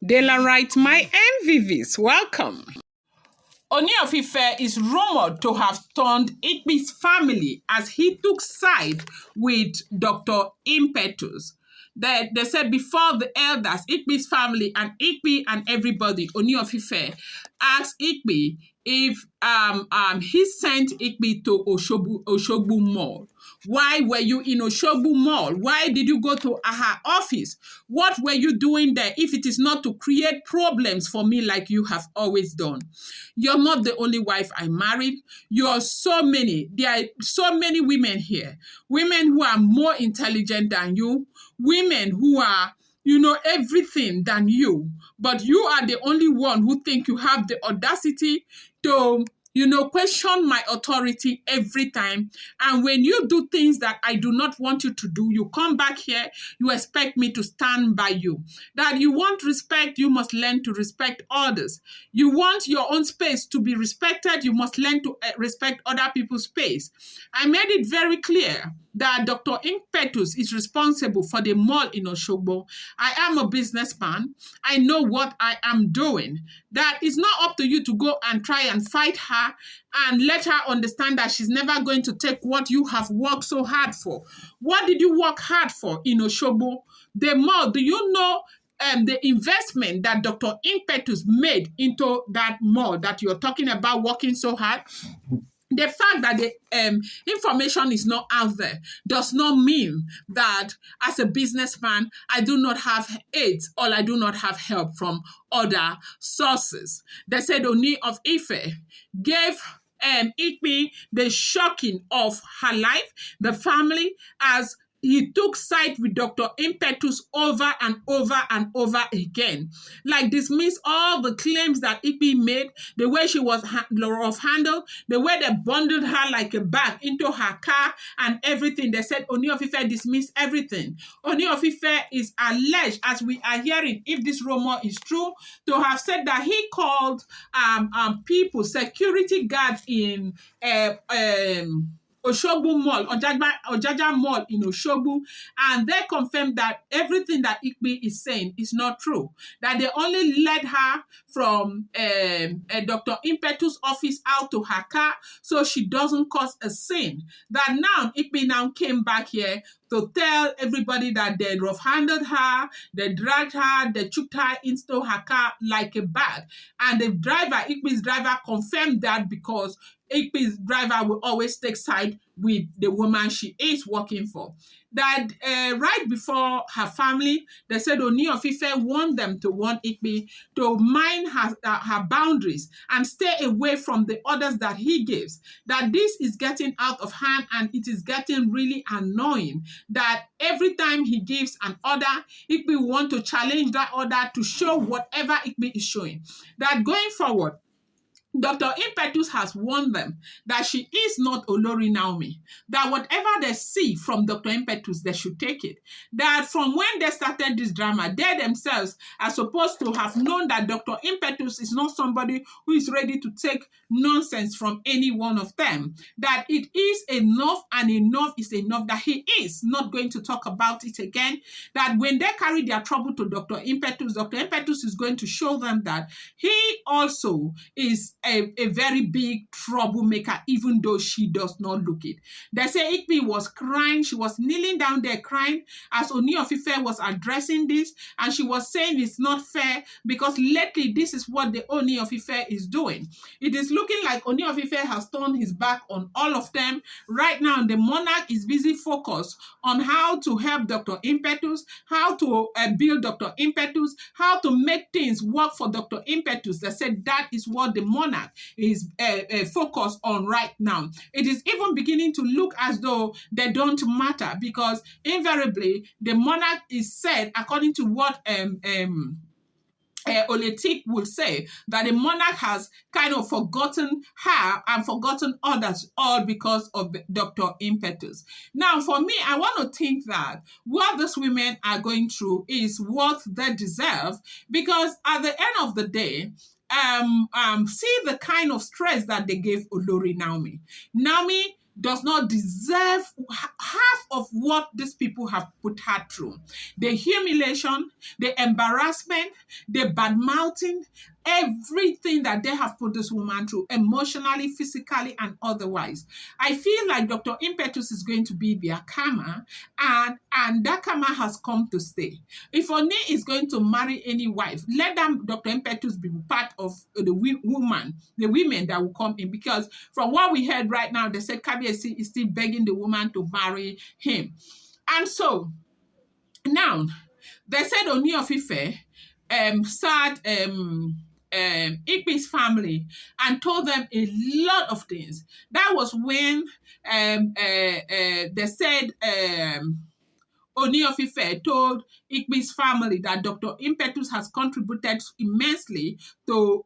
Daylight, my MVVs, welcome. Ooni of Ife is rumored to have stunned Igbi's family as he took side with Dr. Impetus. They said before the elders, Igbi's family and Igbi and everybody, Ooni of Ife, asked Igbi if he sent Igbi to Oshogbo Mall. Why were you in Oshogbo Mall? Why did you go to her office? What were you doing there if it is not to create problems for me like you have always done? You're not the only wife I married. You're so many. There are so many women here. Women who are more intelligent than you. Women who are everything than you. But you are the only one who think you have the audacity to question my authority every time. And when you do things that I do not want you to do, you come back here, you expect me to stand by you. That you want respect, you must learn to respect others. You want your own space to be respected, you must learn to respect other people's space. I made it very clear that Dr. Impetus is responsible for the mall in Oshogbo. I am a businessman. I know what I am doing. That is not up to you to go and try and fight her and let her understand that she's never going to take what you have worked so hard for. What did you work hard for in Oshogbo? The mall, do you know the investment that Dr. Impetus made into that mall that you're talking about working so hard? The fact that the information is not out there does not mean that as a businessman, I do not have aids or I do not have help from other sources. They said Ooni of Ife gave Igbi the shocking of her life, the family, as he took side with Dr. Impetus over and over and over again. Like dismiss all the claims that Igbi made, the way she was rough handled, the way they bundled her like a bag into her car and everything. They said Ooni of Ife dismissed everything. Ooni of Ife is alleged, as we are hearing, if this rumor is true, to have said that he called people, security guards in Oshogbo Mall, OJAJA Mall in Oshogbo, and they confirmed that everything that Igbi is saying is not true. That they only led her from Dr. Impetus' office out to her car so she doesn't cause a scene. That now Igbi now came back here to tell everybody that they rough-handed her, they dragged her, they choked her into her car like a bag. And the driver, Igbi's driver, confirmed that because Igbi's driver will always take side with the woman she is working for. That right before her family, they said Ooni of Ife warned them to warn Igbi to mind her boundaries and stay away from the orders that he gives. That this is getting out of hand and it is getting really annoying. That every time he gives an order, Igbi want to challenge that order to show whatever Igbi is showing. That going forward, Dr. Impetus has warned them that she is not Olori Naomi, that whatever they see from Dr. Impetus, they should take it. That from when they started this drama, they themselves are supposed to have known that Dr. Impetus is not somebody who is ready to take nonsense from any one of them. That it is enough and enough is enough, that he is not going to talk about it again. That when they carry their trouble to Dr. Impetus is going to show them that he also is a very big troublemaker, even though she does not look it. They say Igbi was crying. She was kneeling down there crying as Ooni of Ife was addressing this, and she was saying it's not fair because lately this is what the Ooni of Ife is doing. It is looking like Ooni of Ife has turned his back on all of them. Right now, the Monarch is busy focused on how to help Dr. Impetus, how to build Dr. Impetus, how to make things work for Dr. Impetus. They said that is what the Monarch is focused on right now. It is even beginning to look as though they don't matter because invariably the Monarch is said, according to what Oletik would say, that the Monarch has kind of forgotten her and forgotten others, all because of Dr. Impetus. Now, for me, I want to think that what these women are going through is what they deserve, because at the end of the day, see the kind of stress that they gave Olori Naomi. Naomi does not deserve half of what these people have put her through. The humiliation, the embarrassment, the bad mouthing, everything that they have put this woman through, emotionally, physically, and otherwise. I feel like Dr. Impetus is going to be their karma, and that karma has come to stay. If Oni is going to marry any wife, let them, Dr. Impetus, be part of the women that will come in, because from what we heard right now, they said Kabiesi is still begging the woman to marry him. And so now they said Ooni of Ife sad Igbi's family and told them a lot of things. That was when they said Ooni of Ife told Igbi's family that Dr. Impetus has contributed immensely to,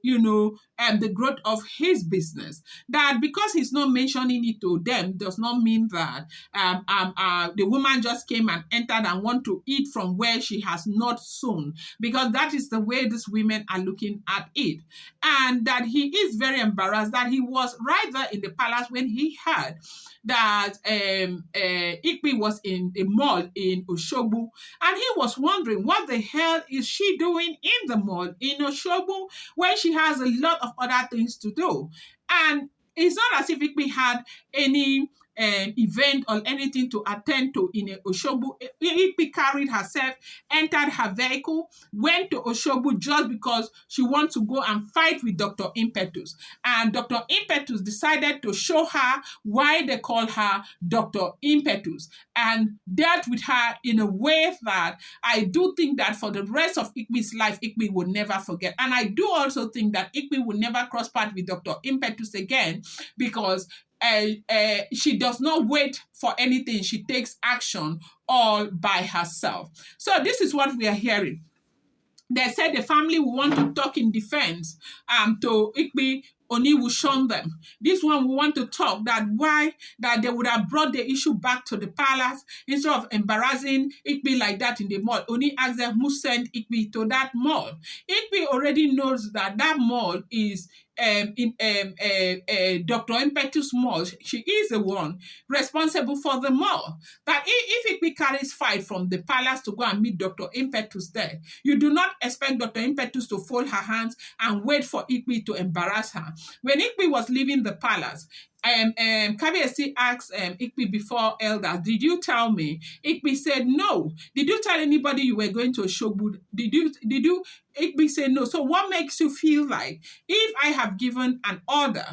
the growth of his business. That because he's not mentioning it to them does not mean that the woman just came and entered and want to eat from where she has not sown, because that is the way these women are looking at it. And that he is very embarrassed that he was right there in the palace when he heard that Igbi was in the mall in Oshogbo, and he was wondering what the hell is she doing in the mall in Oshogbo when she has a lot of other things to do. And it's not as if Igbi had any event or anything to attend to in Oshogbo. Igbi carried herself, entered her vehicle, went to Oshogbo just because she wants to go and fight with Dr. Impetus. And Dr. Impetus decided to show her why they call her Dr. Impetus, and dealt with her in a way that I do think that for the rest of Igbi's life, Igbi will never forget. And I do also think that Igbi will never cross paths with Dr. Impetus again, because she does not wait for anything. She takes action all by herself. So this is what we are hearing. They said the family will want to talk in defense to Igbi. Oni will shun them. This one will want to talk that why that they would have brought the issue back to the palace instead of embarrassing Igbi like that in the mall. Oni asked them who sent Igbi to that mall. Igbi already knows that that mall is Dr. Impetus mall. She is the one responsible for the mall. That if Igbi carries fight from the palace to go and meet Dr. Impetus there, you do not expect Dr. Impetus to fold her hands and wait for Igbi to embarrass her. When Igbi was leaving the palace, Kabiesi asked Igbi before elders, did you tell me? Igbi said, no. Did you tell anybody you were going to Oshogbo? Did you? Igbi said, no. So what makes you feel like if I have given an order,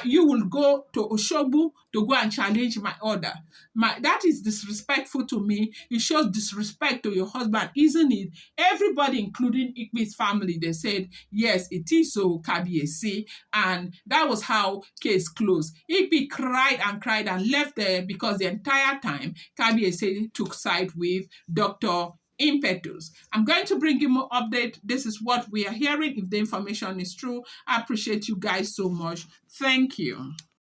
you will go to Oshogbo to go and challenge my order? That is disrespectful to me. It shows disrespect to your husband, isn't it? Everybody, including Igbi's family, they said, yes, it is so, Kabiesi. And that was how case closed. Igbi cried and left there because the entire time Kabiesi took side with Dr. Impetus. I'm going to bring you more update. This is what we are hearing. If the information is true, I appreciate you guys so much. Thank you.